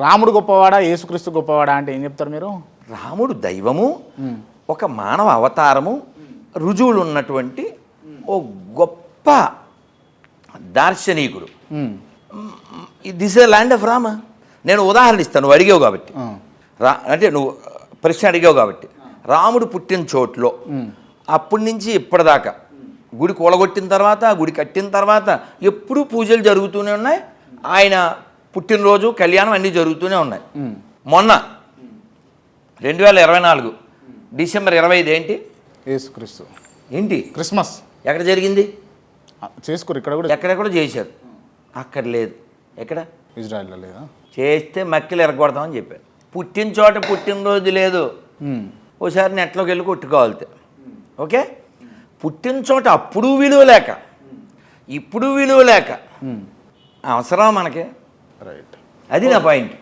రాముడు గొప్పవాడా యేసుక్రీస్తు గొప్పవాడా అంటే ఏం చెప్తారు మీరు? రాముడు దైవము, ఒక మానవ అవతారము, రుజువులు ఉన్నటువంటి ఓ గొప్ప దార్శనికుడు. This is land of Rama. నేను ఉదాహరణ ఇస్తాను, నువ్వు అడిగావు కాబట్టి. అంటే నువ్వు ప్రశ్న అడిగావు కాబట్టి. రాముడు పుట్టిన చోట్లో అప్పటి నుంచి ఇప్పటిదాకా గుడి కూలగొట్టిన తర్వాత, గుడి కట్టిన తర్వాత ఎప్పుడూ పూజలు జరుగుతూనే ఉన్నాయి. ఆయన పుట్టినరోజు, కళ్యాణం అన్నీ జరుగుతూనే ఉన్నాయి. మొన్న 2024 డిసెంబర్ 25 ఏంటి? యేసుక్రీస్తు ఏంటి? క్రిస్మస్. ఎక్కడ జరిగింది? చేసుకోరు ఇక్కడ కూడా. ఎక్కడెక్కడ చేశారు, అక్కడ లేదు. ఎక్కడ? ఇజ్రాయెల్లో లేదా? చేస్తే మక్కిలు ఎరగొడతామని చెప్పారు. పుట్టిన చోట పుట్టినరోజు లేదు. ఓసారి నెట్లోకి వెళ్ళి కొట్టుకోవాలి. ఓకే, పుట్టిన చోట అప్పుడు విలువ లేక, ఇప్పుడు విలువ లేక అవసరం మనకి. రైట్, అది నా పాయింట్.